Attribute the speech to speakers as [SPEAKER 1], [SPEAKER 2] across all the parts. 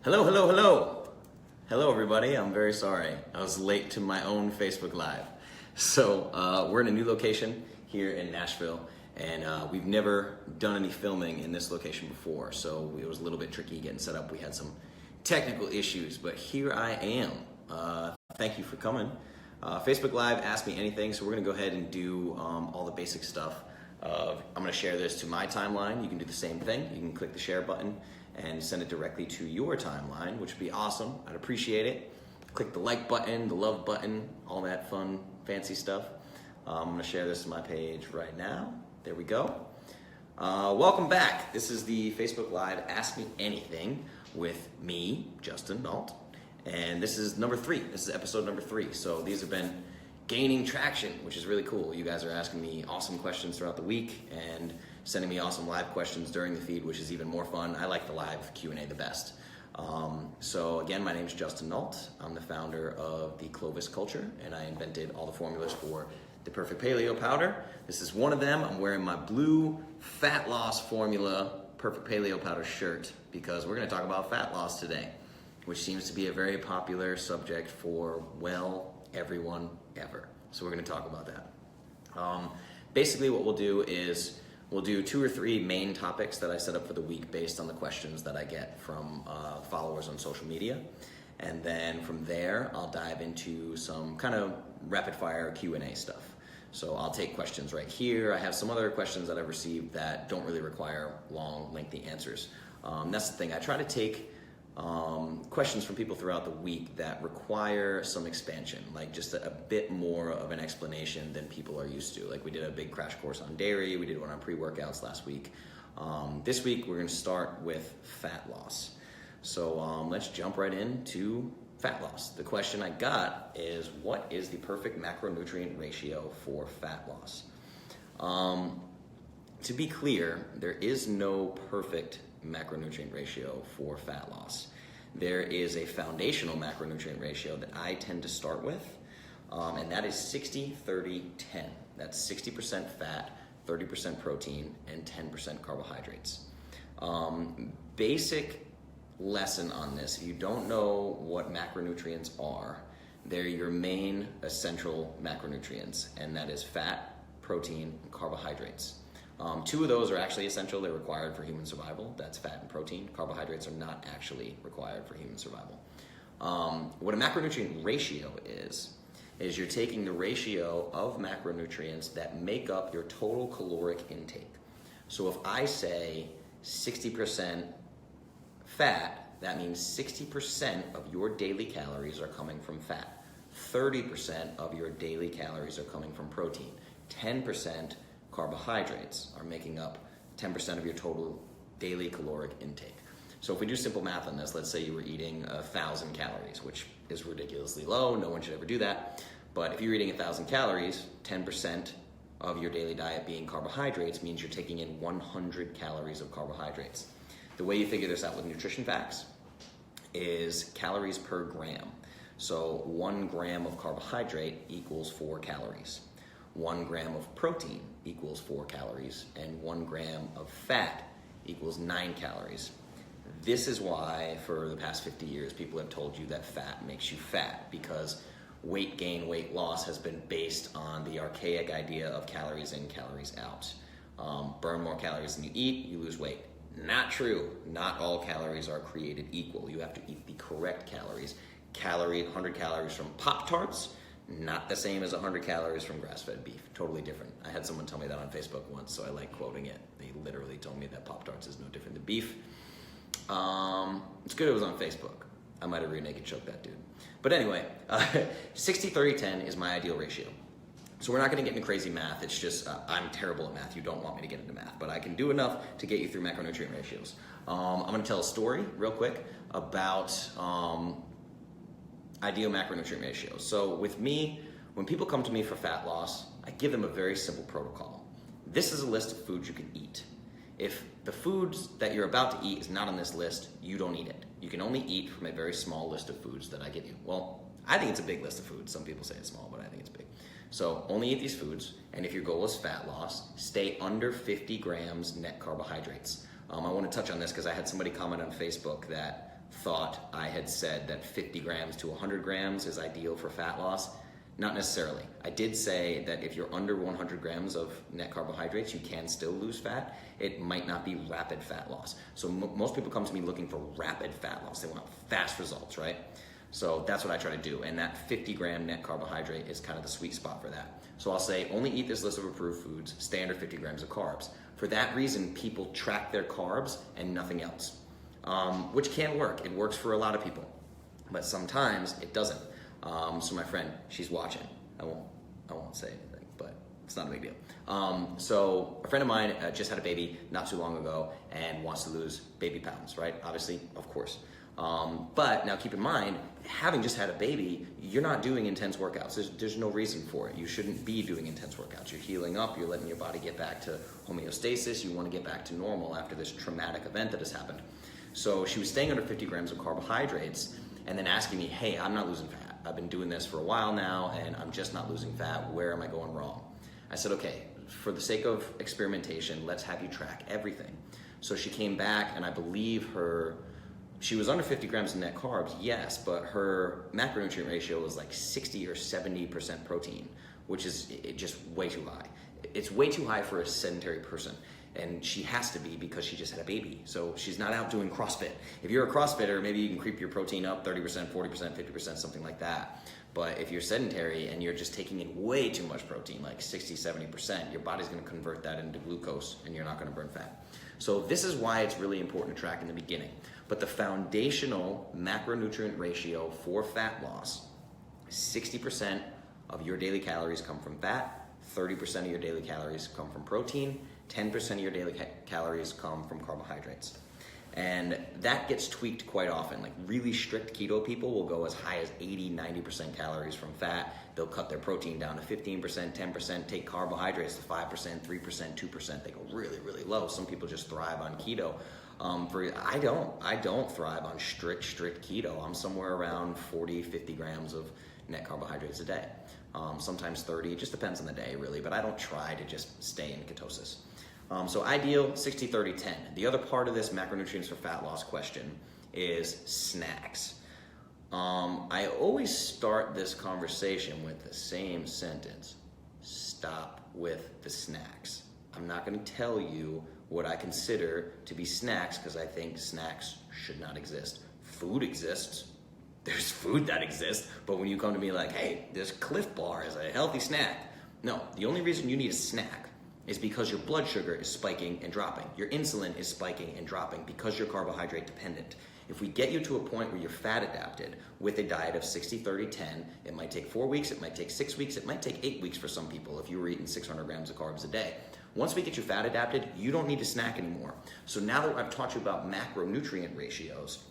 [SPEAKER 1] Hello, hello, hello. Hello, everybody. I'm very sorry. I was late to my own Facebook Live. So we're in a new location here in Nashville, and we've never done any filming in this location before, so it was a little bit tricky getting set up. We had some technical issues, but here I am. Thank you for coming. Facebook Live, Ask Me Anything, so we're going to go ahead and do all the basic stuff. I'm going to share this to my timeline. You can do the same thing. You can click the share button and send it directly to your timeline, which would be awesome. I'd appreciate it. Click the like button, the love button, all that fun, fancy stuff. I'm going to share this to my page right now. There we go. Welcome back. This is the Facebook Live Ask Me Anything with me, Justin Nault. And this is number 3. This is episode number 3. So these have been gaining traction, which is really cool. You guys are asking me awesome questions throughout the week and sending me awesome live questions during the feed, which is even more fun. I like the live Q&A the best. So again, my name is Justin Nault. I'm the founder of the Clovis culture, and I invented all the formulas for the Perfect Paleo Powder. This is one of them. I'm wearing my blue fat loss formula Perfect Paleo Powder shirt because we're going to talk about fat loss today, which seems to be a very popular subject for, well, everyone ever. So we're going to talk about that. Basically what we'll do is we'll do 2 or 3 main topics that I set up for the week based on the questions that I get from followers on social media. And then from there, I'll dive into some kind of rapid fire Q&A stuff. So I'll take questions right here. I have some other questions that I've received that don't really require long, lengthy answers. That's the thing. I try to take questions from people throughout the week that require some expansion, like just a bit more of an explanation than people are used to. Like we did a big crash course on dairy, we did one on pre-workouts last week. This week we're going to start with fat loss. So let's jump right into fat loss. The question I got is, what is the perfect macronutrient ratio for fat loss? To be clear, there is no perfect macronutrient ratio for fat loss. There is a foundational macronutrient ratio that I tend to start with, and that is 60-30-10. That's 60% fat, 30% protein, and 10% carbohydrates. Basic lesson on this: if you don't know what macronutrients are, they're your main essential macronutrients, and that is fat, protein, and carbohydrates. 2 of those are actually essential. They're required for human survival. That's fat and protein. Carbohydrates are not actually required for human survival. What a macronutrient ratio is you're taking the ratio of macronutrients that make up your total caloric intake. So if I say 60% fat, that means 60% of your daily calories are coming from fat. 30% of your daily calories are coming from protein. 10% carbohydrates are making up 10% of your total daily caloric intake. So if we do simple math on this, let's say you were eating 1,000 calories, which is ridiculously low. No one should ever do that. But if you're eating 1,000 calories, 10% of your daily diet being carbohydrates means you're taking in 100 calories of carbohydrates. The way you figure this out with nutrition facts is calories per gram. So 1 gram of carbohydrate equals 4 calories. 1 gram of protein equals 4 calories, and 1 gram of fat equals 9 calories. This is why for the past 50 years people have told you that fat makes you fat, because weight gain, weight loss has been based on the archaic idea of calories in, calories out. Burn more calories than you eat, you lose weight. Not true. Not all calories are created equal. You have to eat the correct calories. 100 calories from Pop-Tarts, not the same as 100 calories from grass-fed beef. Totally different. I had someone tell me that on Facebook once, so I like quoting it. They literally told me that Pop-Tarts is no different than beef. It's good it was on Facebook. I might have rear naked choked that dude. But anyway, 60-30-10 is my ideal ratio. So we're not going to get into crazy math. It's just I'm terrible at math. You don't want me to get into math, but I can do enough to get you through macronutrient ratios. I'm going to tell a story real quick about ideal macronutrient ratios. So with me, when people come to me for fat loss, I give them a very simple protocol. This is a list of foods you can eat. If the foods that you're about to eat is not on this list, you don't eat it. You can only eat from a very small list of foods that I give you. Well, I think it's a big list of foods. Some people say it's small, but I think it's big. So only eat these foods, and if your goal is fat loss, stay under 50 grams net carbohydrates. I want to touch on this because I had somebody comment on Facebook that thought I had said that 50 grams to 100 grams is ideal for fat loss. Not necessarily. I did say that if you're under 100 grams of net carbohydrates, you can still lose fat. It might not be rapid fat loss. So most people come to me looking for rapid fat loss. They want fast results, right? So that's what I try to do. And that 50 gram net carbohydrate is kind of the sweet spot for that. So I'll say only eat this list of approved foods, stay under 50 grams of carbs. For that reason, people track their carbs and nothing else, which can work. It works for a lot of people, but sometimes it doesn't. So my friend, she's watching. I won't say anything, but it's not a big deal. So a friend of mine just had a baby not too long ago and wants to lose baby pounds, right? Obviously, of course. But now keep in mind, having just had a baby, you're not doing intense workouts. There's no reason for it. You shouldn't be doing intense workouts. You're healing up, you're letting your body get back to homeostasis. You want to get back to normal after this traumatic event that has happened. So she was staying under 50 grams of carbohydrates and then asking me, hey, I'm not losing fat. I've been doing this for a while now and I'm just not losing fat. Where am I going wrong? I said, okay, for the sake of experimentation, let's have you track everything. So she came back and I believe she was under 50 grams of net carbs, yes, but her macronutrient ratio was like 60 or 70% protein, which is just way too high. It's way too high for a sedentary person. And she has to be because she just had a baby. So she's not out doing CrossFit. If you're a CrossFitter, maybe you can creep your protein up 30%, 40%, 50%, something like that. But if you're sedentary and you're just taking in way too much protein, like 60, 70%, your body's gonna convert that into glucose and you're not gonna burn fat. So this is why it's really important to track in the beginning. But the foundational macronutrient ratio for fat loss, 60% of your daily calories come from fat, 30% of your daily calories come from protein, 10% of your daily calories come from carbohydrates. And that gets tweaked quite often. Like really strict keto people will go as high as 80, 90% calories from fat. They'll cut their protein down to 15%, 10%, take carbohydrates to 5%, 3%, 2%. They go really, really low. Some people just thrive on keto. I don't thrive on strict keto. I'm somewhere around 40, 50 grams of net carbohydrates a day. Sometimes 30, it just depends on the day really, but I don't try to just stay in ketosis. So ideal 60, 30, 10. The other part of this macronutrients for fat loss question is snacks. I always start this conversation with the same sentence. Stop with the snacks. I'm not going to tell you what I consider to be snacks because I think snacks should not exist. Food exists. There's food that exists, but when you come to me like, hey, this Cliff Bar is a healthy snack. No, the only reason you need a snack is because your blood sugar is spiking and dropping. Your insulin is spiking and dropping because you're carbohydrate dependent. If we get you to a point where you're fat adapted with a diet of 60, 30, 10, it might take 4 weeks, it might take 6 weeks, it might take 8 weeks for some people if you were eating 600 grams of carbs a day. Once we get you fat adapted, you don't need to snack anymore. So now that I've taught you about macronutrient ratios,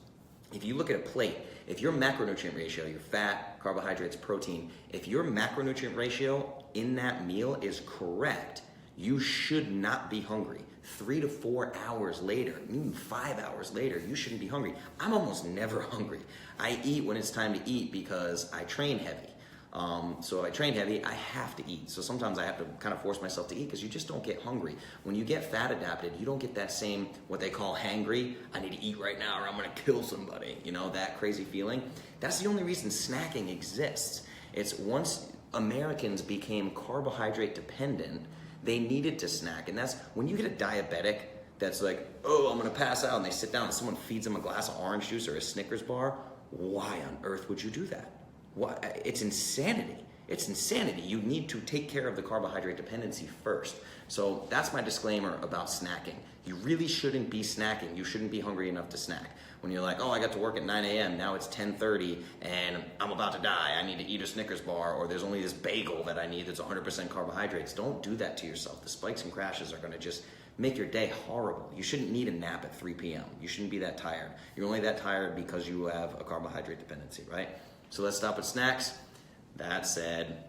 [SPEAKER 1] if you look at a plate, if your macronutrient ratio, your fat, carbohydrates, protein, if your macronutrient ratio in that meal is correct, you should not be hungry. 3 to 4 hours later, even 5 hours later, you shouldn't be hungry. I'm almost never hungry. I eat when it's time to eat because I train heavy. So if I train heavy, I have to eat. So sometimes I have to kind of force myself to eat because you just don't get hungry. When you get fat adapted, you don't get that same, what they call hangry, I need to eat right now or I'm gonna kill somebody, you know, that crazy feeling. That's the only reason snacking exists. It's once Americans became carbohydrate dependent, they needed to snack. And that's when you get a diabetic that's like, oh, I'm gonna pass out, and they sit down and someone feeds them a glass of orange juice or a Snickers bar. Why on earth would you do that? What? It's insanity. It's insanity. You need to take care of the carbohydrate dependency first. So that's my disclaimer about snacking. You really shouldn't be snacking. You shouldn't be hungry enough to snack. When you're like, oh, I got to work at 9 a.m., now it's 10:30, and I'm about to die. I need to eat a Snickers bar, or there's only this bagel that I need that's 100% carbohydrates. Don't do that to yourself. The spikes and crashes are going to just make your day horrible. You shouldn't need a nap at 3 p.m. You shouldn't be that tired. You're only that tired because you have a carbohydrate dependency, right? So let's stop at snacks. That said,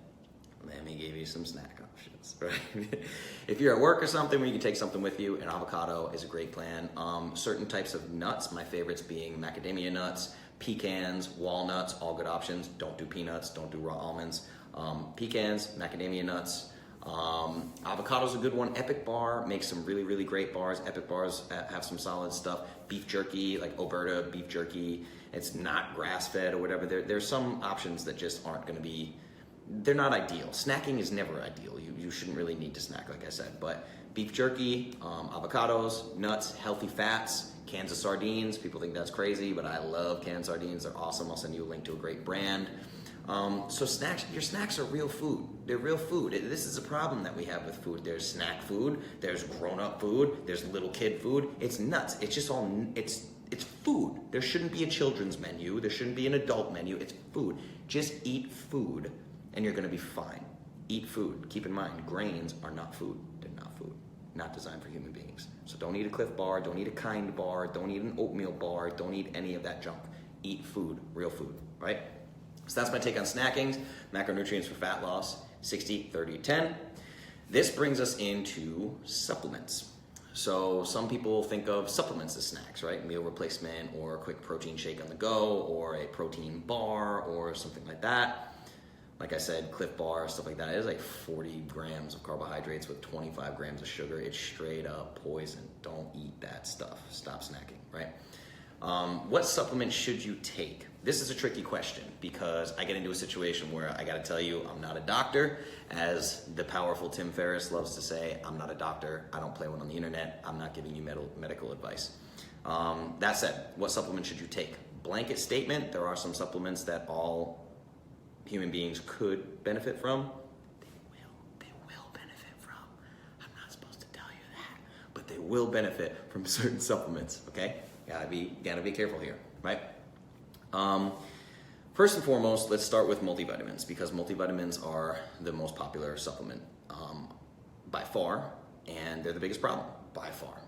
[SPEAKER 1] let me give you some snack options, right? If you're at work or something where you can take something with you, an avocado is a great plan. Certain types of nuts, my favorites being macadamia nuts, pecans, walnuts, all good options. Don't do peanuts, don't do raw almonds. Pecans, macadamia nuts, Avocado's a good one. Epic Bar makes some really, really great bars. Epic Bars have some solid stuff. Beef jerky, like Oberta beef jerky, it's not grass-fed or whatever. There's some options that just aren't going to be, they're not ideal. Snacking is never ideal. You shouldn't really need to snack, like I said. But beef jerky, avocados, nuts, healthy fats, cans of sardines. People think that's crazy, but I love canned sardines. They're awesome. I'll send you a link to a great brand. So snacks, your snacks are real food. They're real food. This is a problem that we have with food. There's snack food, there's grown-up food, there's little kid food. It's nuts. It's just all, it's food. There shouldn't be a children's menu. There shouldn't be an adult menu. It's food. Just eat food and you're gonna be fine. Eat food. Keep in mind, grains are not food. They're not food. Not designed for human beings. So don't eat a Cliff Bar, don't eat a Kind bar, don't eat an oatmeal bar, don't eat any of that junk. Eat food, real food, right? So that's my take on snacking, macronutrients for fat loss, 60, 30, 10. This brings us into supplements. So some people think of supplements as snacks, right? Meal replacement or a quick protein shake on the go or a protein bar or something like that. Like I said, Cliff Bar, stuff like that. It is like 40 grams of carbohydrates with 25 grams of sugar. It's straight up poison. Don't eat that stuff. Stop snacking, right? What supplement should you take? This is a tricky question because I get into a situation where I gotta tell you I'm not a doctor. As the powerful Tim Ferriss loves to say, I'm not a doctor. I don't play one on the internet. I'm not giving you medical advice. That said, what supplement should you take? Blanket statement, there are some supplements that all human beings could benefit from. They will benefit from. I'm not supposed to tell you that, but they will benefit from certain supplements, okay? Gotta be careful here, right? First and foremost, let's start with multivitamins because multivitamins are the most popular supplement by far, and they're the biggest problem by far.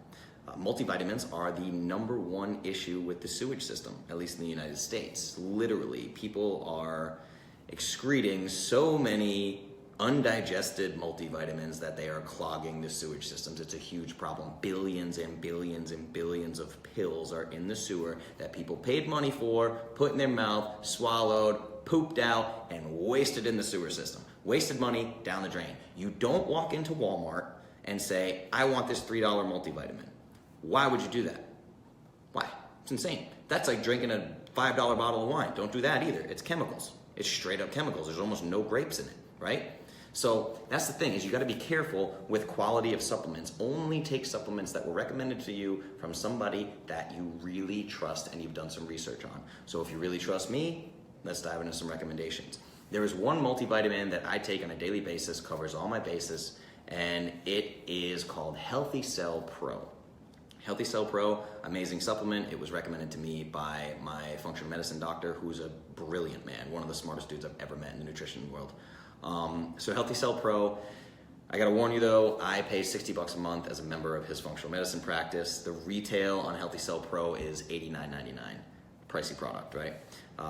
[SPEAKER 1] Multivitamins are the #1 issue with the sewage system, at least in the United States. Literally, people are excreting so many undigested multivitamins that they are clogging the sewage systems. It's a huge problem. Billions and billions and billions of pills are in the sewer that people paid money for, put in their mouth, swallowed, pooped out, and wasted in the sewer system. Wasted money down the drain. You don't walk into Walmart and say, I want this $3 multivitamin. Why would you do that? Why? It's insane. That's like drinking a $5 bottle of wine. Don't do that either. It's chemicals. It's straight up chemicals. There's almost no grapes in it, right? So that's the thing, is you gotta be careful with quality of supplements. Only take supplements that were recommended to you from somebody that you really trust and you've done some research on. So if you really trust me, let's dive into some recommendations. There is one multivitamin that I take on a daily basis, covers all my bases, and it is called Healthy Cell Pro. Healthy Cell Pro, amazing supplement. It was recommended to me by my functional medicine doctor, who's a brilliant man, one of the smartest dudes I've ever met in the nutrition world. So Healthy Cell Pro, I gotta warn you though, I pay $60 a month as a member of his functional medicine practice. The retail on Healthy Cell Pro is $89.99. Pricey product, right?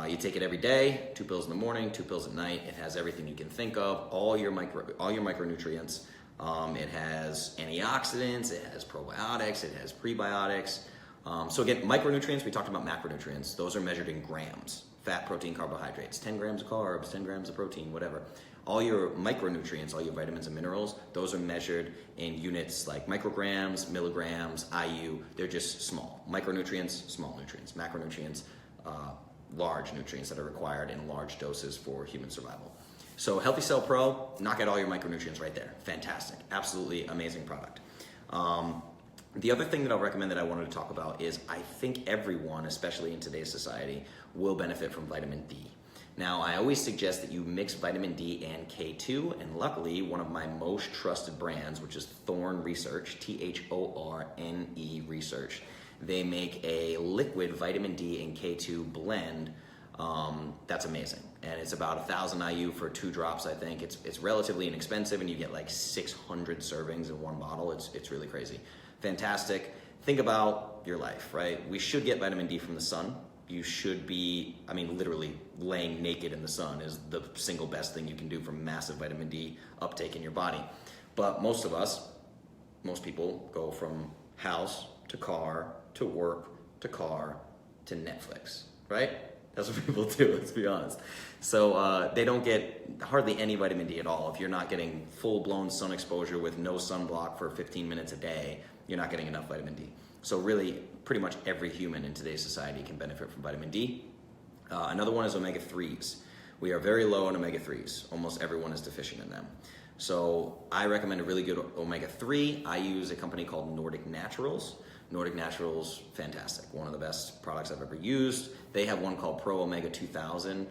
[SPEAKER 1] You take it every day, 2 pills in the morning, 2 pills at night. It has everything you can think of, all your micronutrients. It has antioxidants, it has probiotics, it has prebiotics. So again, micronutrients, we talked about macronutrients. Those are measured in grams. Fat, protein, carbohydrates, 10 grams of carbs, 10 grams of protein, whatever. All your micronutrients, all your vitamins and minerals, those are measured in units like micrograms, milligrams, IU. They're just small. Micronutrients, small nutrients. Macronutrients, large nutrients that are required in large doses for human survival. So Healthy Cell Pro, knock out all your micronutrients right there. Fantastic. Absolutely amazing product. The other thing that I'll recommend that I wanted to talk about is I think everyone, especially in today's society, will benefit from vitamin D. Now, I always suggest that you mix vitamin D and K2, and luckily, one of my most trusted brands, which is Thorne Research, Thorne Research, they make a liquid vitamin D and K2 blend that's amazing. And it's about 1,000 IU for 2 drops, I think. It's relatively inexpensive, and you get like 600 servings in one bottle. It's really crazy. Fantastic. Think about your life, right? We should get vitamin D from the sun. You should be, literally laying naked in the sun is the single best thing you can do for massive vitamin D uptake in your body. But most people go from house to car to work to car to Netflix, right? That's what people do, let's be honest. So they don't get hardly any vitamin D at all. If you're not getting full-blown sun exposure with no sunblock for 15 minutes a day, you're not getting enough vitamin D. So really, pretty much every human in today's society can benefit from vitamin D. Another one is omega-3s. We are very low on omega-3s. Almost everyone is deficient in them. So I recommend a really good omega-3. I use a company called Nordic Naturals. Nordic Naturals, fantastic. One of the best products I've ever used. They have one called Pro Omega 2000.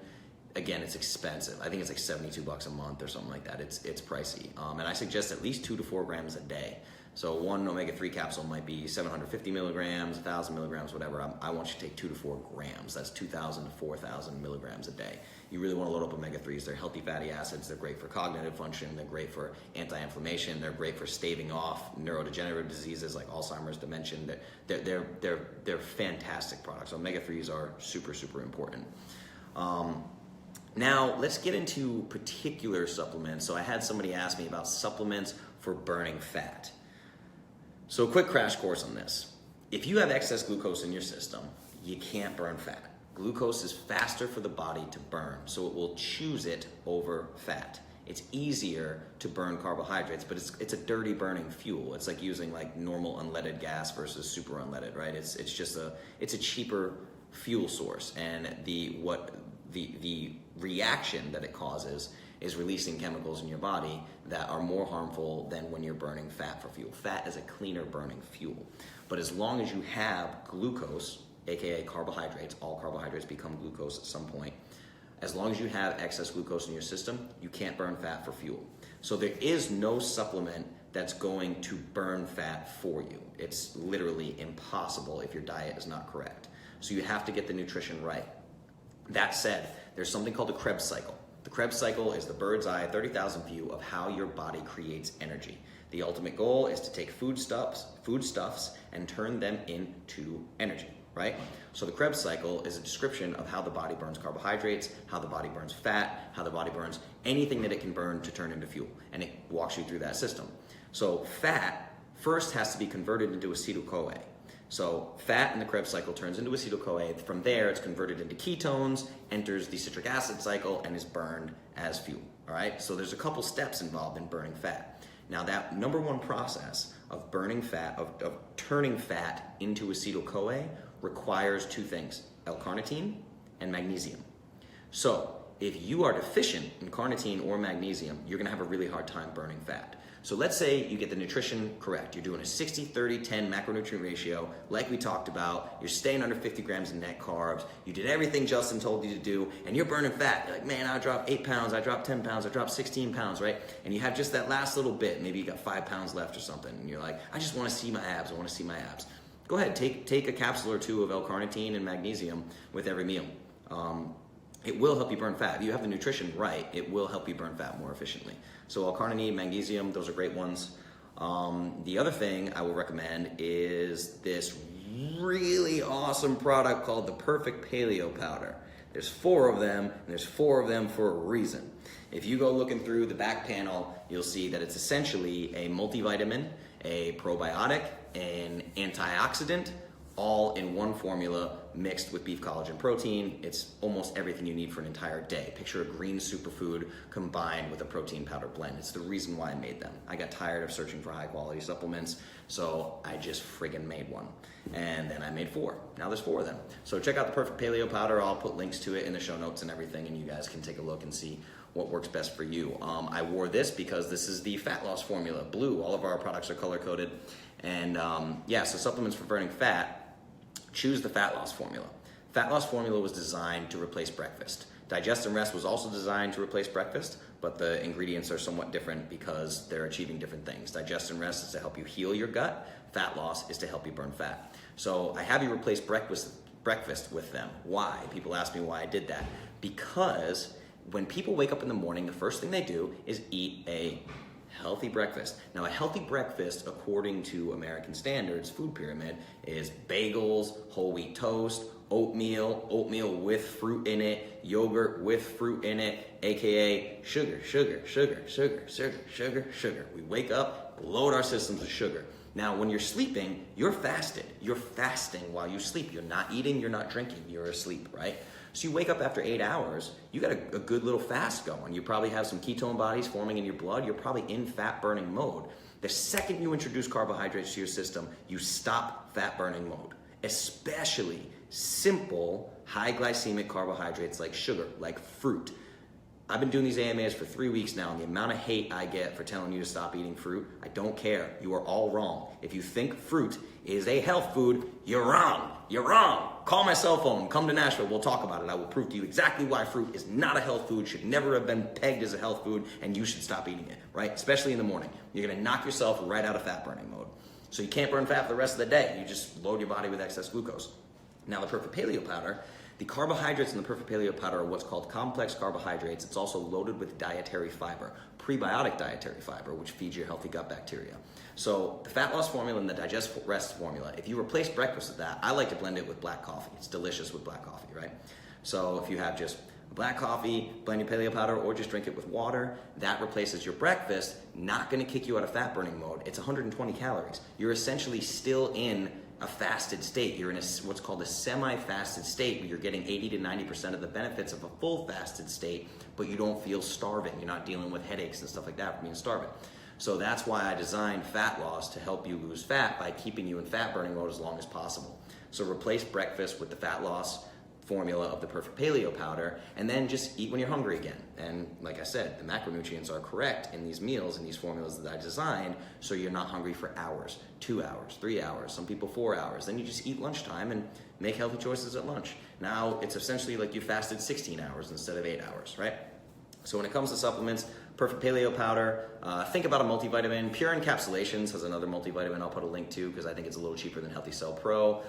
[SPEAKER 1] Again, it's expensive. I think it's like $72 a month or something like that. It's pricey. And I suggest at least 2 to 4 grams a day. So one omega-3 capsule might be 750 milligrams, 1,000 milligrams, whatever. I want you to take 2 to 4 grams. That's 2,000 to 4,000 milligrams a day. You really want to load up omega-3s. They're healthy fatty acids. They're great for cognitive function. They're great for anti-inflammation. They're great for staving off neurodegenerative diseases like Alzheimer's, dementia. They're fantastic products. Omega-3s are super, super important. Now, let's get into particular supplements. So I had somebody ask me about supplements for burning fat. So a quick crash course on this. If you have excess glucose in your system, you can't burn fat. Glucose is faster for the body to burn, so it will choose it over fat. It's easier to burn carbohydrates, but it's a dirty burning fuel. It's like using like normal unleaded gas versus super unleaded, right? It's a cheaper fuel source, and the reaction that it causes is releasing chemicals in your body that are more harmful than when you're burning fat for fuel. Fat is a cleaner burning fuel. But as long as you have glucose, aka carbohydrates, all carbohydrates become glucose at some point, as long as you have excess glucose in your system, you can't burn fat for fuel. So there is no supplement that's going to burn fat for you. It's literally impossible if your diet is not correct. So you have to get the nutrition right. That said, there's something called the Krebs Cycle. The Krebs Cycle is the bird's eye, 30,000 view of how your body creates energy. The ultimate goal is to take foodstuffs and turn them into energy, right? So the Krebs Cycle is a description of how the body burns carbohydrates, how the body burns fat, how the body burns anything that it can burn to turn into fuel. And it walks you through that system. So fat first has to be converted into acetyl-CoA. So fat in the Krebs cycle turns into acetyl-CoA. From there, it's converted into ketones, enters the citric acid cycle, and is burned as fuel. All right. So there's a couple steps involved in burning fat. Now, that number one process of burning fat, of turning fat into acetyl-CoA, requires two things: L-carnitine and magnesium. So if you are deficient in carnitine or magnesium, you're going to have a really hard time burning fat. So let's say you get the nutrition correct. You're doing a 60-30-10 macronutrient ratio, like we talked about. You're staying under 50 grams of net carbs. You did everything Justin told you to do, and you're burning fat. You're like, man, I dropped 8 pounds, I dropped 10 pounds, I dropped 16 pounds, right? And you have just that last little bit. Maybe you got 5 pounds left or something, and you're like, I just want to see my abs. I want to see my abs. Go ahead, take a capsule or two of L-carnitine and magnesium with every meal. It will help you burn fat. If you have the nutrition right, it will help you burn fat more efficiently. So L-carnitine, magnesium, those are great ones. The other thing I will recommend is this really awesome product called the Perfect Paleo Powder. There's 4 of them, and there's 4 of them for a reason. If you go looking through the back panel, you'll see that it's essentially a multivitamin, a probiotic, an antioxidant, all in one formula mixed with beef collagen protein. It's almost everything you need for an entire day. Picture a green superfood combined with a protein powder blend. It's the reason why I made them. I got tired of searching for high quality supplements, so I just friggin' made one. And then I made 4. Now there's 4 of them. So check out the Perfect Paleo Powder. I'll put links to it in the show notes and everything, and you guys can take a look and see what works best for you. I wore this because this is the fat loss formula, blue. All of our products are color coded. And yeah, so supplements for burning fat, choose the fat loss formula. Fat loss formula was designed to replace breakfast. Digest and Rest was also designed to replace breakfast, but the ingredients are somewhat different because they're achieving different things. Digest and Rest is to help you heal your gut. Fat loss is to help you burn fat. So I have you replace breakfast with them. Why? People ask me why I did that. Because when people wake up in the morning, the first thing they do is eat a healthy breakfast. Now, a healthy breakfast, according to American Standards Food Pyramid, is bagels, whole wheat toast, oatmeal with fruit in it, yogurt with fruit in it, aka sugar. We wake up, load our systems with sugar. Now, when you're sleeping, you're fasted. You're fasting while you sleep. You're not eating, you're not drinking, you're asleep, right? So you wake up after 8 hours, you got a good little fast going. You probably have some ketone bodies forming in your blood. You're probably in fat burning mode. The second you introduce carbohydrates to your system, you stop fat burning mode, especially simple, high glycemic carbohydrates like sugar, like fruit. I've been doing these AMAs for 3 weeks now, and the amount of hate I get for telling you to stop eating fruit, I don't care. You are all wrong. If you think fruit is a health food, you're wrong. You're wrong. Call my cell phone, come to Nashville, we'll talk about it. I will prove to you exactly why fruit is not a health food, should never have been pegged as a health food, and you should stop eating it, right? Especially in the morning. You're gonna knock yourself right out of fat burning mode. So you can't burn fat for the rest of the day. You just load your body with excess glucose. Now the Perfect Paleo Powder, the carbohydrates in the Perfect Paleo Powder are what's called complex carbohydrates. It's also loaded with dietary fiber, prebiotic dietary fiber, which feeds your healthy gut bacteria. So the fat loss formula and the digest rest formula, if you replace breakfast with that, I like to blend it with black coffee. It's delicious with black coffee, right? So if you have just black coffee, blend your paleo powder, or just drink it with water, that replaces your breakfast, not gonna kick you out of fat burning mode. It's 120 calories. You're essentially still in a fasted state. You're in what's called a semi-fasted state where you're getting 80 to 90% of the benefits of a full fasted state, but you don't feel starving. You're not dealing with headaches and stuff like that from being starving. So that's why I designed fat loss to help you lose fat by keeping you in fat burning mode as long as possible. So replace breakfast with the fat loss formula of the Perfect Paleo Powder, and then just eat when you're hungry again. And like I said, the macronutrients are correct in these meals and these formulas that I designed, so you're not hungry for hours, 2 hours, 3 hours, some people 4 hours. Then you just eat lunchtime and make healthy choices at lunch. Now it's essentially like you fasted 16 hours instead of 8 hours, right? So when it comes to supplements, Perfect Paleo Powder, think about a multivitamin. Pure Encapsulations has another multivitamin I'll put a link to because I think it's a little cheaper than Healthy Cell Pro.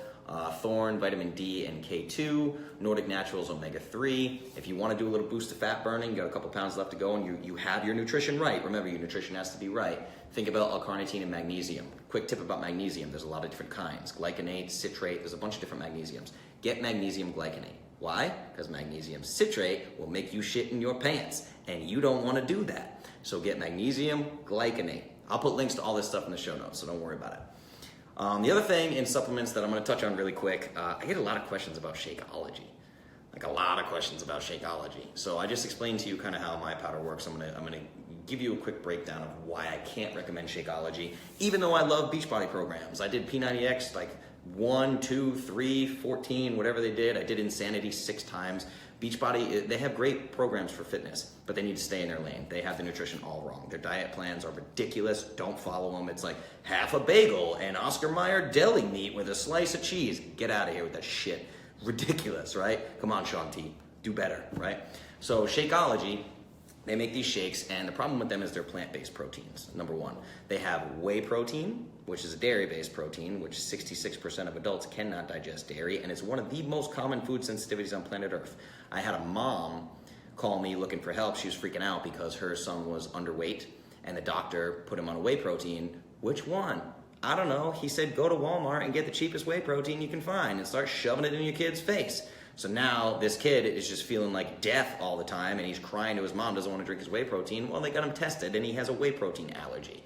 [SPEAKER 1] Thorne, vitamin D and K2, Nordic Naturals omega-3. If you want to do a little boost to fat burning, you got a couple pounds left to go and you have your nutrition right. Remember, your nutrition has to be right. Think about L-carnitine and magnesium. Quick tip about magnesium, there's a lot of different kinds. Glycinate, citrate, there's a bunch of different magnesiums. Get magnesium glycinate. Why? Because magnesium citrate will make you shit in your pants, and you don't want to do that. So get magnesium glycinate. I'll put links to all this stuff in the show notes, so don't worry about it. The other thing in supplements that I'm going to touch on really quick, I get a lot of questions about Shakeology. Like a lot of questions about Shakeology. So I just explained to you kind of how my powder works. I'm gonna give you a quick breakdown of why I can't recommend Shakeology, even though I love Beachbody programs. I did P90X like 1, 2, 3, 14, whatever they did. I did Insanity 6 times. Beachbody, they have great programs for fitness, but they need to stay in their lane. They have the nutrition all wrong. Their diet plans are ridiculous. Don't follow them. It's like half a bagel and Oscar Mayer deli meat with a slice of cheese. Get out of here with that shit. Ridiculous, right? Come on, Shaun T. Do better, right? So Shakeology, they make these shakes, and the problem with them is they're plant-based proteins, number one. They have whey protein, which is a dairy-based protein, which 66% of adults cannot digest dairy, and it's one of the most common food sensitivities on planet Earth. I had a mom call me looking for help. She was freaking out because her son was underweight, and the doctor put him on a whey protein. Which one? I don't know. He said, go to Walmart and get the cheapest whey protein you can find and start shoving it in your kid's face. So now this kid is just feeling like death all the time, and he's crying to his mom, doesn't want to drink his whey protein. Well, they got him tested, and he has a whey protein allergy.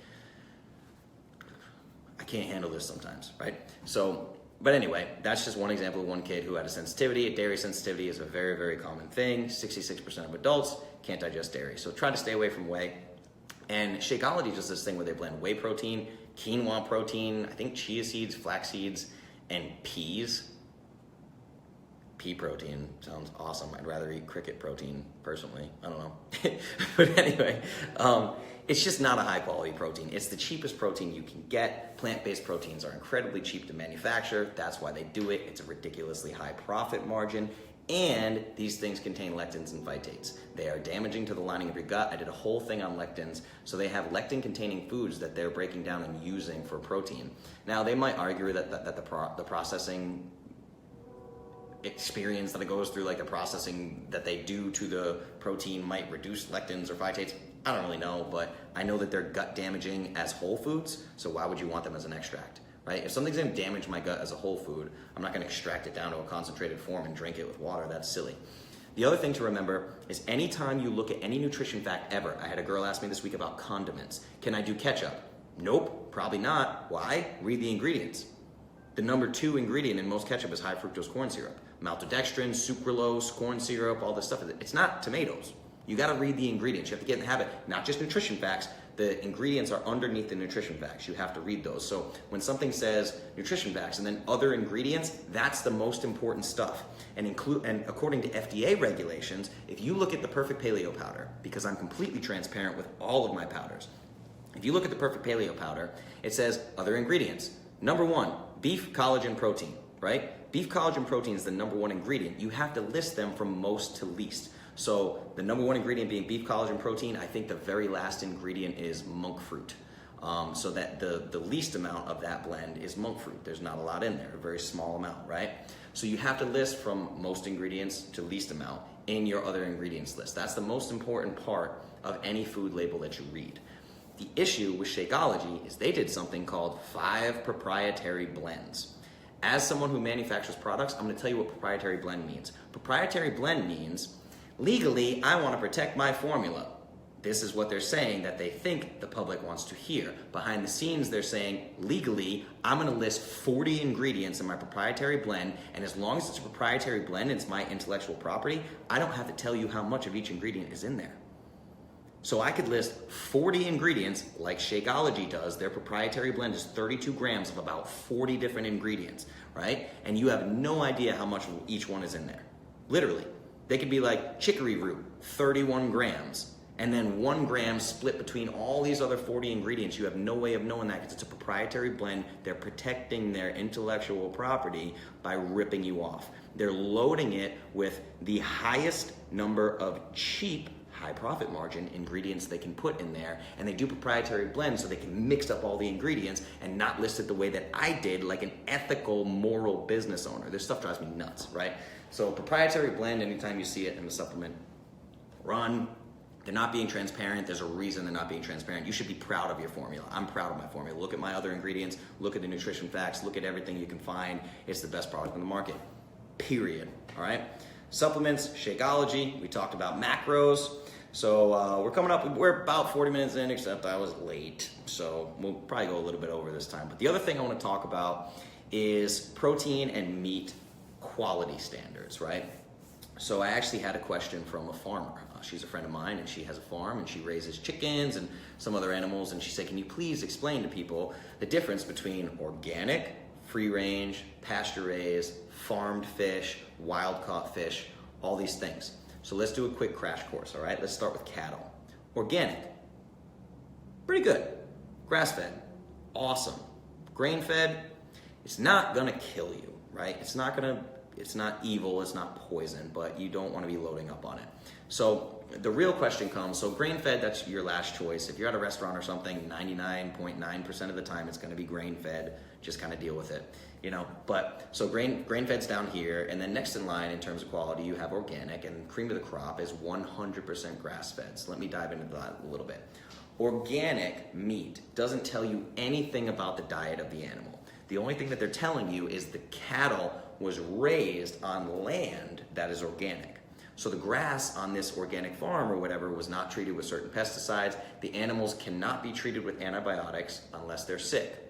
[SPEAKER 1] I can't handle this sometimes, right? So, but anyway, that's just one example of one kid who had a sensitivity. Dairy sensitivity is a very, very common thing. 66% of adults can't digest dairy. So try to stay away from whey. And Shakeology does this thing where they blend whey protein, quinoa protein, I think chia seeds, flax seeds, and peas. Pea protein sounds awesome. I'd rather eat cricket protein personally. I don't know. But anyway, it's just not a high quality protein. It's the cheapest protein you can get. Plant-based proteins are incredibly cheap to manufacture. That's why they do it. It's a ridiculously high profit margin. And these things contain lectins and phytates. They are damaging to the lining of your gut. I did a whole thing on lectins. So they have lectin-containing foods that they're breaking down and using for protein. Now, they might argue that the processing experience that it goes through, like the processing that they do to the protein, might reduce lectins or phytates. I don't really know, but I know that they're gut damaging as whole foods, so why would you want them as an extract, right? If something's gonna damage my gut as a whole food, I'm not gonna extract it down to a concentrated form and drink it with water. That's silly. The other thing to remember is anytime you look at any nutrition fact ever, I had a girl ask me this week about condiments. Can I do ketchup? Nope. Probably not. Why? Read the ingredients. The number 2 ingredient in most ketchup is high fructose corn syrup. Maltodextrin, sucralose, corn syrup, all this stuff. It's not tomatoes. You gotta read the ingredients. You have to get in the habit, not just nutrition facts. The ingredients are underneath the nutrition facts. You have to read those. So when something says nutrition facts and then other ingredients, that's the most important stuff. And according to FDA regulations, if you look at the Perfect Paleo Powder, because I'm completely transparent with all of my powders, if you look at the Perfect Paleo Powder, it says other ingredients. Number 1, beef collagen protein, right? Beef collagen protein is the number 1 ingredient. You have to list them from most to least. So the number 1 ingredient being beef collagen protein, I think the very last ingredient is monk fruit. So that the least amount of that blend is monk fruit. There's not a lot in there, a very small amount, right? So you have to list from most ingredients to least amount in your other ingredients list. That's the most important part of any food label that you read. The issue with Shakeology is they did something called 5 proprietary blends. As someone who manufactures products, I'm gonna tell you what proprietary blend means. Proprietary blend means, legally, I wanna protect my formula. This is what they're saying that they think the public wants to hear. Behind the scenes, they're saying, legally, I'm gonna list 40 ingredients in my proprietary blend, and as long as it's a proprietary blend and it's my intellectual property, I don't have to tell you how much of each ingredient is in there. So I could list 40 ingredients like Shakeology does. Their proprietary blend is 32 grams of about 40 different ingredients, right? And you have no idea how much each one is in there. Literally. They could be like chicory root, 31 grams, and then 1 gram split between all these other 40 ingredients. You have no way of knowing that because it's a proprietary blend. They're protecting their intellectual property by ripping you off. They're loading it with the highest number of cheap high profit margin ingredients they can put in there, and they do proprietary blends so they can mix up all the ingredients and not list it the way that I did, like an ethical, moral business owner. This stuff drives me nuts, right? So proprietary blend, anytime you see it in the supplement, run. They're not being transparent. There's a reason they're not being transparent. You should be proud of your formula. I'm proud of my formula. Look at my other ingredients, look at the nutrition facts, look at everything you can find. It's the best product on the market, period, all right? Supplements, Shakeology, we talked about macros. So we're about 40 minutes in, except I was late. So we'll probably go a little bit over this time. But the other thing I want to talk about is protein and meat quality standards, right? So I actually had a question from a farmer. She's a friend of mine and she has a farm and she raises chickens and some other animals. And she said, can you please explain to people the difference between organic, free range, pasture raised, farmed fish, wild caught fish, all these things. So let's do a quick crash course, all right? Let's start with cattle. Organic, pretty good. Grass-fed, awesome. Grain-fed, it's not gonna kill you, right? It's not evil, it's not poison, but you don't wanna be loading up on it. So the real question comes, so grain-fed, that's your last choice. If you're at a restaurant or something, 99.9% of the time it's gonna be grain-fed, just kind of deal with it, you know? But so grain-fed's down here, and then next in line in terms of quality, you have organic, and cream of the crop is 100% grass-fed. So let me dive into that a little bit. Organic meat doesn't tell you anything about the diet of the animal. The only thing that they're telling you is the cattle was raised on land that is organic. So the grass on this organic farm or whatever was not treated with certain pesticides. The animals cannot be treated with antibiotics unless they're sick.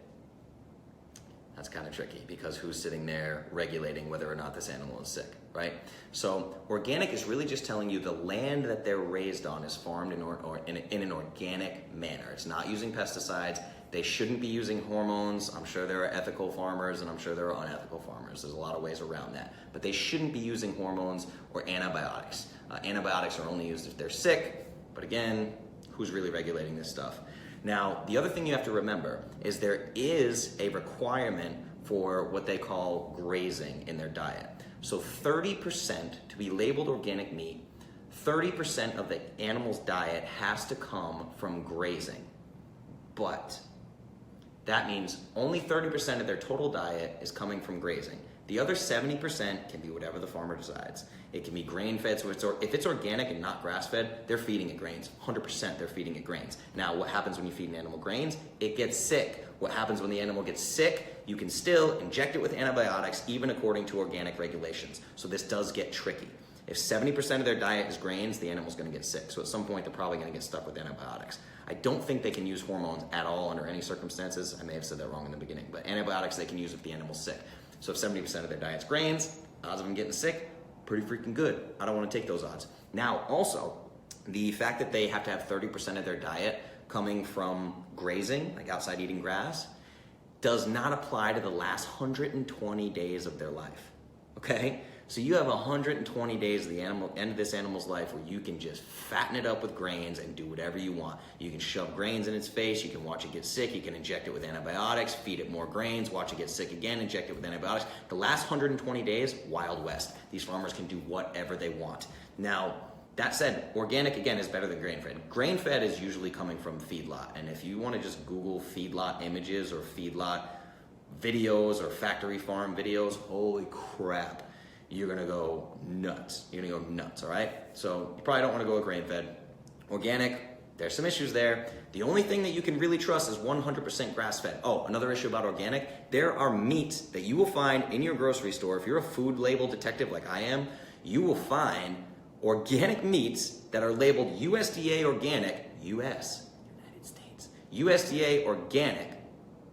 [SPEAKER 1] That's kind of tricky because who's sitting there regulating whether or not this animal is sick, right? So organic is really just telling you the land that they're raised on is farmed in an organic manner. It's not using pesticides. They shouldn't be using hormones. I'm sure there are ethical farmers and I'm sure there are unethical farmers. There's a lot of ways around that. But they shouldn't be using hormones or antibiotics. Antibiotics are only used if they're sick. But again, who's really regulating this stuff? Now, the other thing you have to remember is there is a requirement for what they call grazing in their diet. So 30% to be labeled organic meat, 30% of the animal's diet has to come from grazing. But that means only 30% of their total diet is coming from grazing. The other 70% can be whatever the farmer decides. It can be grain-fed, so if it's organic and not grass-fed, they're feeding it grains. 100% they're feeding it grains. Now, what happens when you feed an animal grains? It gets sick. What happens when the animal gets sick? You can still inject it with antibiotics, even according to organic regulations. So this does get tricky. If 70% of their diet is grains, the animal's gonna get sick. So at some point, they're probably gonna get stuck with antibiotics. I don't think they can use hormones at all under any circumstances. I may have said that wrong in the beginning, but antibiotics they can use if the animal's sick. So if 70% of their diet's grains, odds of them getting sick, pretty freaking good. I don't wanna take those odds. Now, also, the fact that they have to have 30% of their diet coming from grazing, like outside eating grass, does not apply to the last 120 days of their life, okay? So you have 120 days of the end of this animal's life where you can just fatten it up with grains and do whatever you want. You can shove grains in its face, you can watch it get sick, you can inject it with antibiotics, feed it more grains, watch it get sick again, inject it with antibiotics. The last 120 days, Wild West. These farmers can do whatever they want. Now, that said, organic, again, is better than grain-fed. Grain-fed is usually coming from feedlot, and if you want to just Google feedlot images or feedlot videos or factory farm videos, holy crap, you're gonna go nuts. You're gonna go nuts, all right? So you probably don't want to go with grain-fed. Organic, there's some issues there. The only thing that you can really trust is 100% grass-fed. Oh, another issue about organic, there are meats that you will find in your grocery store. If you're a food label detective like I am, you will find organic meats that are labeled USDA organic, US, United States, USDA organic,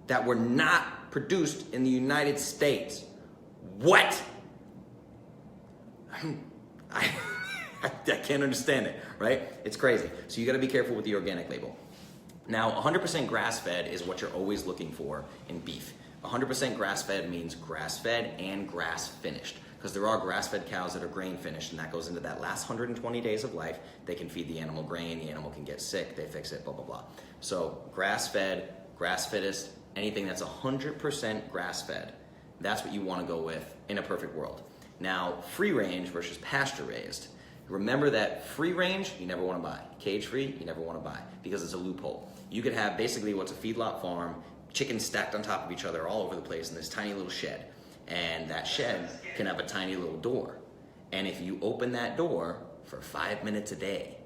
[SPEAKER 1] that were not produced in the United States. What? I can't understand it, right? It's crazy. So you gotta be careful with the organic label. Now, 100% grass-fed is what you're always looking for in beef. 100% grass-fed means grass-fed and grass-finished, because there are grass-fed cows that are grain-finished, and that goes into that last 120 days of life. They can feed the animal grain, the animal can get sick, they fix it, blah, blah, blah. So grass-fed, grass-fittest, anything that's 100% grass-fed, that's what you wanna go with in a perfect world. Now, free-range versus pasture-raised. Remember that free-range, you never wanna buy. Cage-free, you never wanna buy, because it's a loophole. You could have basically what's a feedlot farm, chickens stacked on top of each other all over the place in this tiny little shed. And that shed can have a tiny little door. And if you open that door for 5 minutes a day,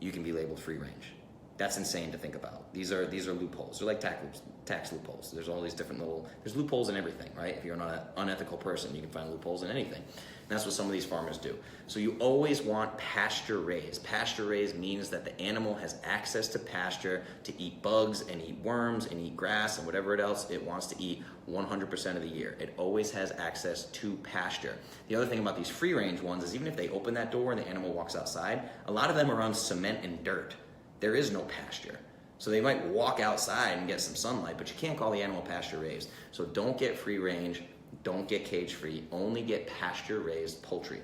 [SPEAKER 1] you can be labeled free range. That's insane to think about. These are loopholes. They're like tax loopholes. There's all these different there's loopholes in everything, right? If you're an unethical person, you can find loopholes in anything. And that's what some of these farmers do. So you always want pasture raised. Pasture raised means that the animal has access to pasture to eat bugs and eat worms and eat grass and whatever else it wants to eat 100% of the year. It always has access to pasture. The other thing about these free range ones is even if they open that door and the animal walks outside, a lot of them are on cement and dirt. There is no pasture. So they might walk outside and get some sunlight, but you can't call the animal pasture raised. So don't get free range, don't get cage free, only get pasture raised poultry.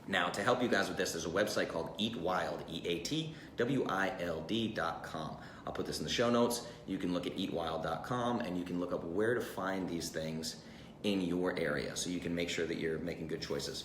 [SPEAKER 1] Now, to help you guys with this, there's a website called Eat Wild, EATWILD.com. I'll put this in the show notes. You can look at eatwild.com and you can look up where to find these things in your area so you can make sure that you're making good choices.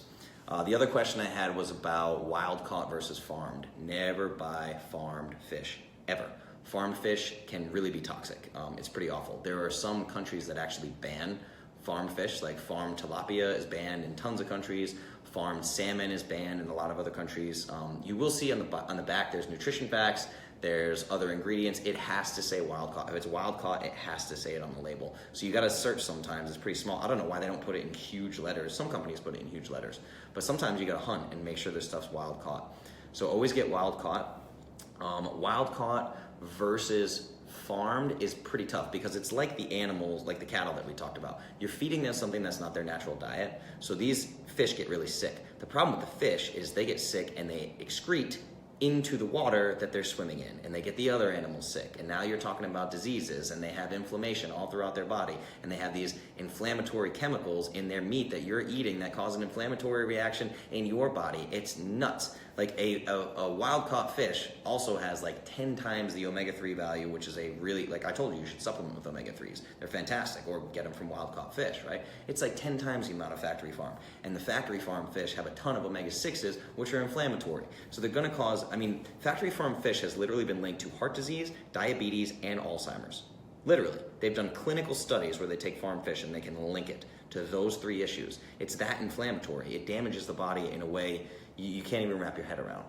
[SPEAKER 1] The other question I had was about wild caught versus farmed. Never buy farmed fish, ever. Farmed fish can really be toxic. It's pretty awful. There are some countries that actually ban farmed fish, like farmed tilapia is banned in tons of countries. Farmed salmon is banned in a lot of other countries. You will see on the back there's nutrition facts, there's other ingredients. It has to say wild caught. If it's wild caught, it has to say it on the label. So you gotta search sometimes, it's pretty small. I don't know why they don't put it in huge letters. Some companies put it in huge letters, but sometimes you gotta hunt and make sure this stuff's wild caught. So always get wild caught. Wild caught versus farmed is pretty tough because it's like the animals, like the cattle that we talked about. You're feeding them something that's not their natural diet, so these fish get really sick. The problem with the fish is they get sick and they excrete into the water that they're swimming in, and they get the other animals sick. And now you're talking about diseases, and they have inflammation all throughout their body, and they have these inflammatory chemicals in their meat that you're eating that cause an inflammatory reaction in your body. It's nuts. Like a wild caught fish also has like 10 times the omega-3 value, which is a really, like I told you, you should supplement with omega-3s. They're fantastic, or get them from wild caught fish, right? It's like 10 times the amount of factory farm. And the factory farm fish have a ton of omega-6s, which are inflammatory. So they're gonna cause, factory farm fish has literally been linked to heart disease, diabetes, and Alzheimer's. Literally. They've done clinical studies where they take farm fish and they can link it to those 3 issues. It's that inflammatory. It damages the body in a way you can't even wrap your head around.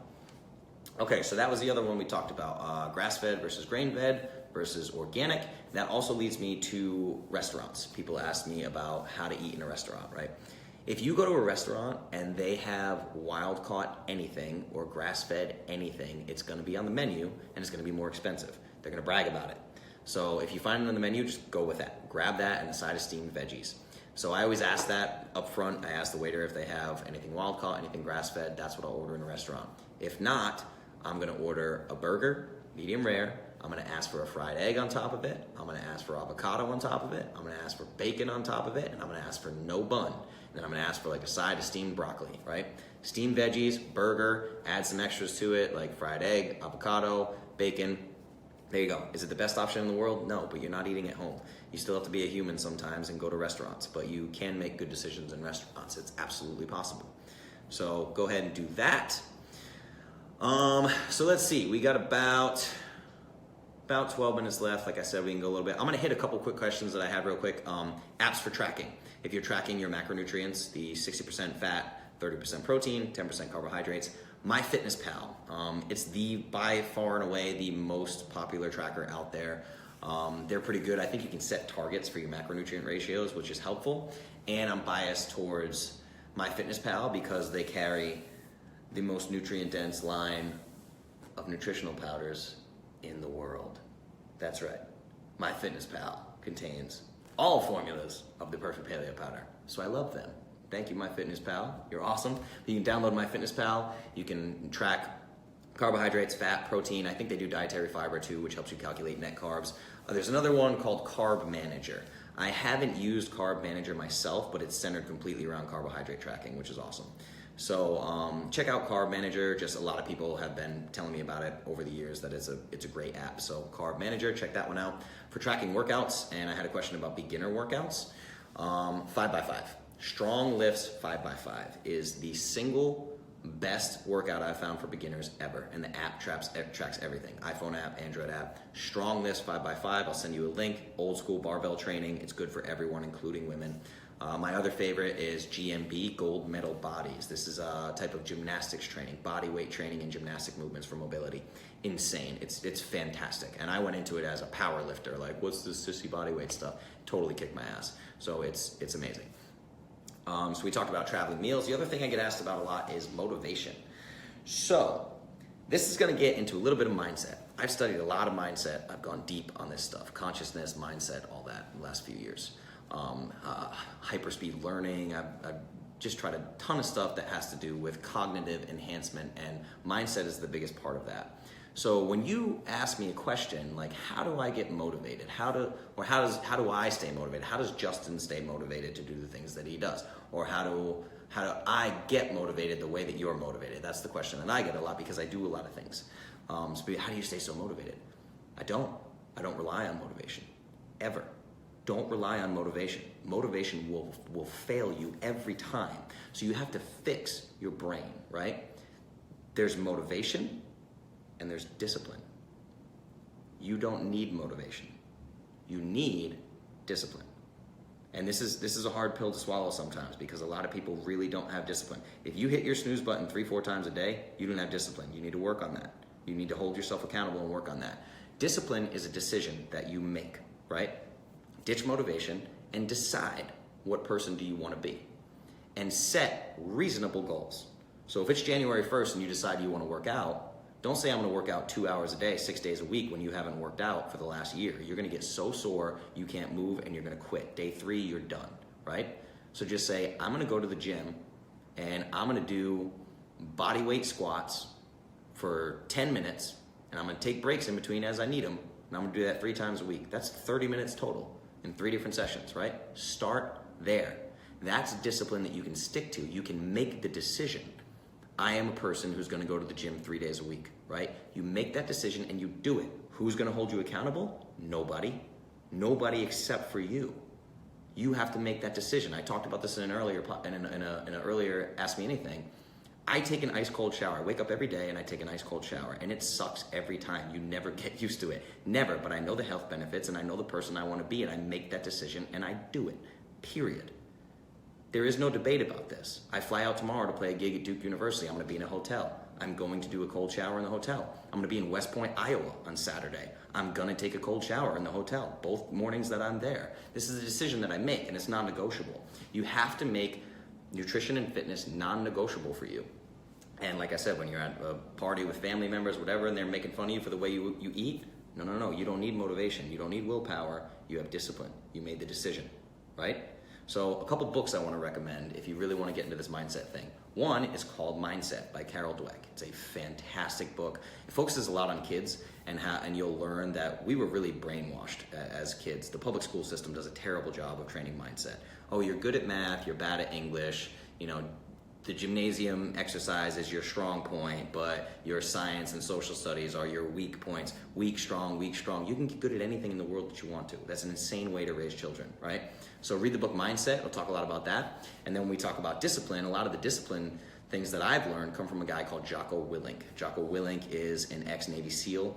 [SPEAKER 1] Okay, so that was the other one we talked about, grass-fed versus grain-fed versus organic. That also leads me to restaurants. People ask me about how to eat in a restaurant, right? If you go to a restaurant and they have wild caught anything or grass fed anything, it's gonna be on the menu and it's gonna be more expensive. They're gonna brag about it. So if you find it on the menu, just go with that. Grab that and a side of steamed veggies. So I always ask that up front. I ask the waiter if they have anything wild caught, anything grass fed. That's what I'll order in a restaurant. If not, I'm gonna order a burger, medium rare. I'm gonna ask for a fried egg on top of it. I'm gonna ask for avocado on top of it. I'm gonna ask for bacon on top of it. And I'm gonna ask for no bun. And then I'm gonna ask for like a side of steamed broccoli, right? Steamed veggies, burger, add some extras to it, like fried egg, avocado, bacon. There you go. Is it the best option in the world? No, but you're not eating at home. You still have to be a human sometimes and go to restaurants, but you can make good decisions in restaurants. It's absolutely possible. So go ahead and do that. So let's see, we got about 12 minutes left. Like I said, we can go a little bit. I'm gonna hit a couple quick questions that I have real quick. Apps for tracking. If you're tracking your macronutrients, the 60% fat, 30% protein, 10% carbohydrates, MyFitnessPal. It's by far and away the most popular tracker out there. They're pretty good. I think you can set targets for your macronutrient ratios, which is helpful. And I'm biased towards MyFitnessPal because they carry the most nutrient-dense line of nutritional powders in the world. That's right. MyFitnessPal contains all formulas of the Perfect Paleo Powder. So I love them. Thank you, MyFitnessPal. You're awesome. You can download MyFitnessPal. You can track carbohydrates, fat, protein. I think they do dietary fiber too, which helps you calculate net carbs. There's another one called Carb Manager. I haven't used Carb Manager myself, but it's centered completely around carbohydrate tracking, which is awesome. So check out Carb Manager. Just a lot of people have been telling me about it over the years that it's a great app. So Carb Manager, check that one out. For tracking workouts, and I had a question about beginner workouts, 5x5. Strong Lifts 5x5 is the single best workout I've found for beginners ever. And the app tracks everything. iPhone app, Android app. Strong Lifts 5x5. I'll send you a link. Old school barbell training. It's good for everyone, including women. My other favorite is GMB, Gold Medal Bodies. This is a type of gymnastics training, body weight training and gymnastic movements for mobility. Insane. It's fantastic. And I went into it as a power lifter. Like, what's this sissy body weight stuff? Totally kicked my ass. So it's amazing. So we talked about traveling meals. The other thing I get asked about a lot is motivation. So this is going to get into a little bit of mindset. I've studied a lot of mindset. I've gone deep on this stuff, consciousness, mindset, all that in the last few years. Hyperspeed learning. I've just tried a ton of stuff that has to do with cognitive enhancement, and mindset is the biggest part of that. So when you ask me a question like, how do I get motivated? How do I stay motivated? How does Justin stay motivated to do the things that he does? Or how do I get motivated the way that you're motivated? That's the question that I get a lot because I do a lot of things. So how do you stay so motivated? I don't rely on motivation, ever. Don't rely on motivation. Motivation will fail you every time. So you have to fix your brain, right? There's motivation and there's discipline. You don't need motivation. You need discipline. And this is a hard pill to swallow sometimes because a lot of people really don't have discipline. If you hit your snooze button 3-4 times a day, you don't have discipline. You need to work on that. You need to hold yourself accountable and work on that. Discipline is a decision that you make, right? Ditch motivation and decide what person do you want to be and set reasonable goals. So if it's January 1st and you decide you want to work out, don't say I'm going to work out 2 hours a day, 6 days a week when you haven't worked out for the last year. You're going to get so sore you can't move and you're going to quit. Day 3, you're done, right? So just say, I'm going to go to the gym and I'm going to do body weight squats for 10 minutes and I'm going to take breaks in between as I need them, and I'm going to do that 3 times a week. That's 30 minutes total in 3 different sessions, right? Start there. That's discipline that you can stick to. You can make the decision. I am a person who's going to go to the gym 3 days a week, right? You make that decision and you do it. Who's going to hold you accountable? Nobody. Nobody except for you. You have to make that decision. I talked about this in an earlier Ask Me Anything. I take an ice cold shower. I wake up every day and I take an ice cold shower, and it sucks every time. You never get used to it. Never. But I know the health benefits and I know the person I want to be, and I make that decision and I do it. Period. There is no debate about this. I fly out tomorrow to play a gig at Duke University. I'm going to be in a hotel. I'm going to do a cold shower in the hotel. I'm going to be in West Point, Iowa on Saturday. I'm going to take a cold shower in the hotel both mornings that I'm there. This is a decision that I make, and it's non-negotiable. You have to make nutrition and fitness non-negotiable for you. And like I said, when you're at a party with family members, whatever, and they're making fun of you for the way you eat, no, you don't need motivation. You don't need willpower. You have discipline. You made the decision, right? So a couple books I want to recommend if you really want to get into this mindset thing. One is called Mindset by Carol Dweck. It's a fantastic book. It focuses a lot on kids and you'll learn that we were really brainwashed as kids. The public school system does a terrible job of training mindset. Oh, you're good at math, you're bad at English, the gymnasium exercise is your strong point, but your science and social studies are your weak points. Weak, strong, weak, strong. You can get good at anything in the world that you want to. That's an insane way to raise children, right? So read the book Mindset. We'll talk a lot about that. And then when we talk about discipline, a lot of the discipline things that I've learned come from a guy called Jocko Willink. Jocko Willink is an ex-Navy SEAL.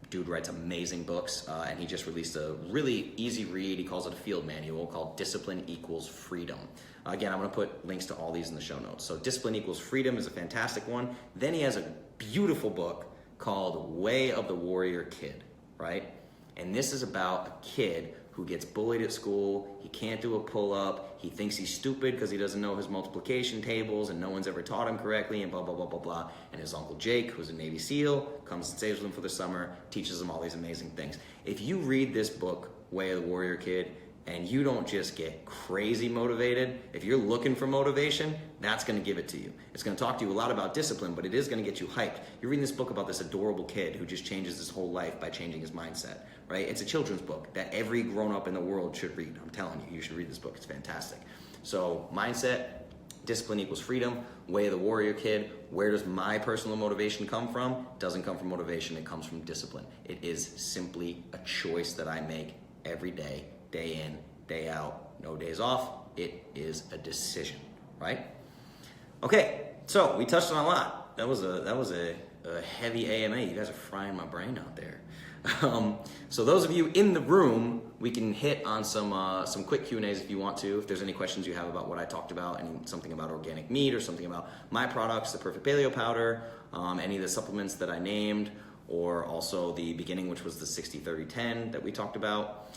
[SPEAKER 1] Dude writes amazing books, and he just released a really easy read. He calls it a field manual called Discipline Equals Freedom. Again, I'm going to put links to all these in the show notes. So Discipline Equals Freedom is a fantastic one. Then he has a beautiful book called Way of the Warrior Kid, right? And this is about a kid who gets bullied at school. He can't do a pull-up. He thinks he's stupid because he doesn't know his multiplication tables and no one's ever taught him correctly and blah, blah, blah, blah, blah. And his Uncle Jake, who's a Navy SEAL, comes and stays with him for the summer, teaches him all these amazing things. If you read this book, Way of the Warrior Kid, and you don't just get crazy motivated, if you're looking for motivation, that's going to give it to you. It's going to talk to you a lot about discipline, but it is going to get you hyped. You're reading this book about this adorable kid who just changes his whole life by changing his mindset, right? It's a children's book that every grown-up in the world should read. I'm telling you, you should read this book. It's fantastic. So Mindset, Discipline Equals Freedom, Way of the Warrior Kid. Where does my personal motivation come from? It doesn't come from motivation. It comes from discipline. It is simply a choice that I make every day. Day in, day out, no days off. It is a decision, right? Okay, so we touched on a lot. That was a heavy AMA. You guys are frying my brain out there. So those of you in the room, we can hit on some quick Q&As if you want to. If there's any questions you have about what I talked about, and something about organic meat or something about my products, the Perfect Paleo Powder, any of the supplements that I named, or also the beginning, which was the 60-30-10 that we talked about.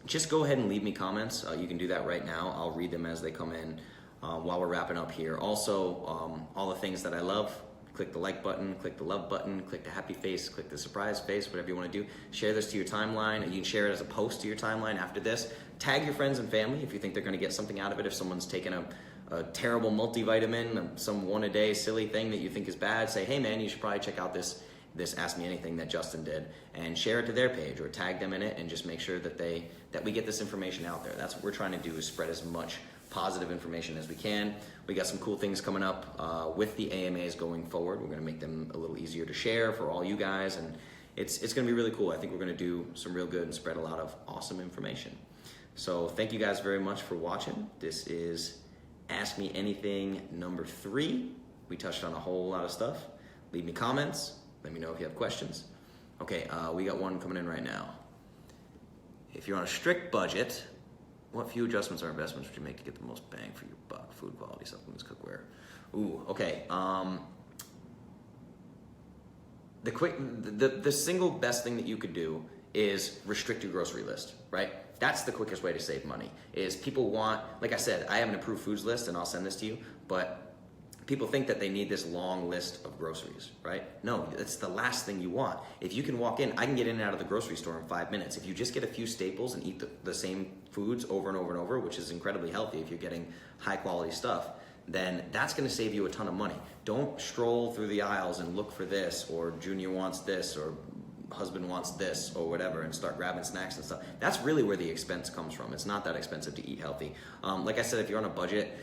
[SPEAKER 1] Just go ahead and leave me comments. You can do that right now. I'll read them as they come in while we're wrapping up here. Also, all the things that I love, click the like button, click the love button, click the happy face, click the surprise face, whatever you want to do. Share this to your timeline. You can share it as a post to your timeline after this. Tag your friends and family if you think they're going to get something out of it. If someone's taken a terrible multivitamin, some one-a-day silly thing that you think is bad, say, hey man, you should probably check out this Ask Me Anything that Justin did, and share it to their page or tag them in it, and just make sure that we get this information out there. That's what we're trying to do, is spread as much positive information as we can. We got some cool things coming up with the AMAs going forward. We're going to make them a little easier to share for all you guys, and it's going to be really cool. I think we're going to do some real good and spread a lot of awesome information. So thank you guys very much for watching. This is Ask Me Anything number 3. We touched on a whole lot of stuff. Leave me comments. Let me know if you have questions. Okay, we got one coming in right now. If you're on a strict budget, what few adjustments or investments would you make to get the most bang for your buck? Food quality, supplements, cookware. Ooh, okay. The single best thing that you could do is restrict your grocery list, right? That's the quickest way to save money. Is people want, like I said, I have an approved foods list, and I'll send this to you, but people think that they need this long list of groceries, right? No, it's the last thing you want. If you can walk in, I can get in and out of the grocery store in 5 minutes. If you just get a few staples and eat the same foods over and over and over, which is incredibly healthy if you're getting high quality stuff, then that's gonna save you a ton of money. Don't stroll through the aisles and look for this, or Junior wants this, or husband wants this, or whatever, and start grabbing snacks and stuff. That's really where the expense comes from. It's not that expensive to eat healthy. Like I said, if you're on a budget,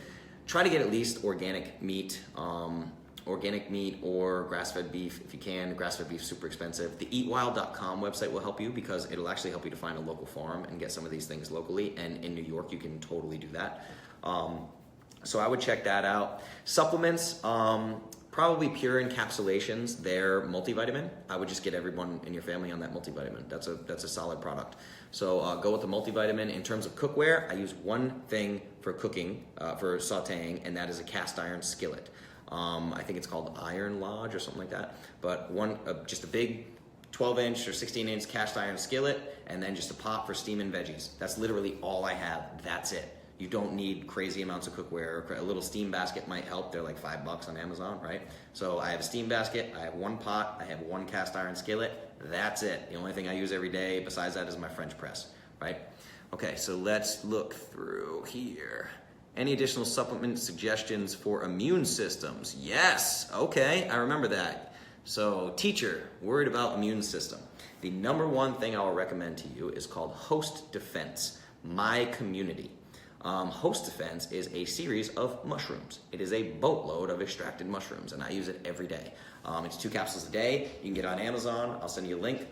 [SPEAKER 1] try to get at least organic meat or grass-fed beef if you can. Grass-fed beef is super expensive. The eatwild.com website will help you, because it'll actually help you to find a local farm and get some of these things locally. And in New York, you can totally do that. So I would check that out. Supplements, probably Pure Encapsulations, their multivitamin. I would just get everyone in your family on that multivitamin. That's a solid product. So go with the multivitamin. In terms of cookware, I use one thing for cooking, for sauteing, and that is a cast iron skillet. I think it's called Iron Lodge or something like that. But just a big 12-inch or 16-inch cast iron skillet, and then just a pot for steaming veggies. That's literally all I have. That's it. You don't need crazy amounts of cookware. A little steam basket might help. They're like $5 on Amazon, right? So I have a steam basket, I have one pot, I have one cast iron skillet. That's it. The only thing I use every day besides that is my French press, right? Okay, so let's look through here. Any additional supplement suggestions for immune systems? Yes, okay, I remember that. So teacher, worried about immune system. The number one thing I will recommend to you is called Host Defense, My Community. Host Defense is a series of mushrooms. It is a boatload of extracted mushrooms, and I use it every day. It's 2 capsules a day. You can get it on Amazon. I'll send you a link.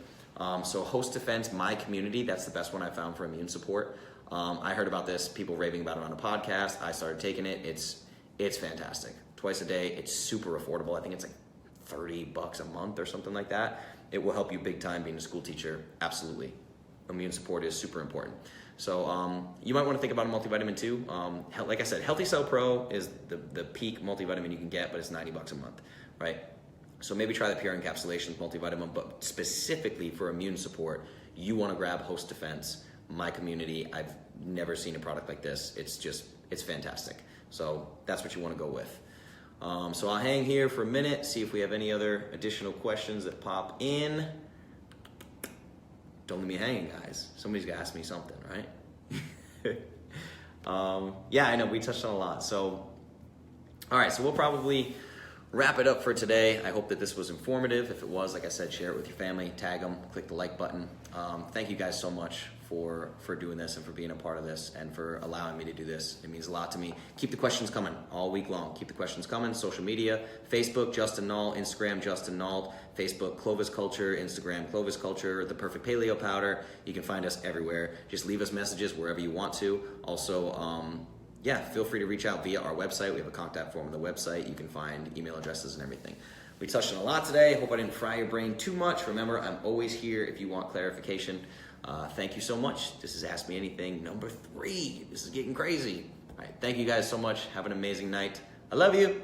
[SPEAKER 1] So Host Defense, My Community, that's the best one I found for immune support. I heard about this, people raving about it on a podcast. I started taking it. It's fantastic. Twice a day. It's super affordable. I think it's like $30 a month or something like that. It will help you big time being a school teacher. Absolutely. Immune support is super important. So you might want to think about a multivitamin too. Like I said, Healthy Cell Pro is the peak multivitamin you can get, but it's $90 a month, right? So maybe try the Pure Encapsulations multivitamin, but specifically for immune support, you want to grab Host Defense, My Community. I've never seen a product like this. It's fantastic. So that's what you want to go with. So I'll hang here for a minute, see if we have any other additional questions that pop in. Don't leave me hanging, guys. Somebody's got to ask me something, right? Yeah, I know, we touched on a lot. So, all right, so we'll probably wrap it up for today. I hope that this was informative. If it was, like I said, share it with your family, tag them, click the like button. Thank you guys so much for doing this and for being a part of this and for allowing me to do this. It means a lot to me. Keep the questions coming all week long. Keep the questions coming. Social media, Facebook, Justin Nault, Instagram, Justin Nault, Facebook, Clovis Culture, Instagram, Clovis Culture, the Perfect Paleo Powder. You can find us everywhere. Just leave us messages wherever you want to. Also, yeah, feel free to reach out via our website. We have a contact form on the website. You can find email addresses and everything. We touched on a lot today. Hope I didn't fry your brain too much. Remember, I'm always here if you want clarification. Thank you so much. This is Ask Me Anything number 3. This is getting crazy. All right, thank you guys so much. Have an amazing night. I love you.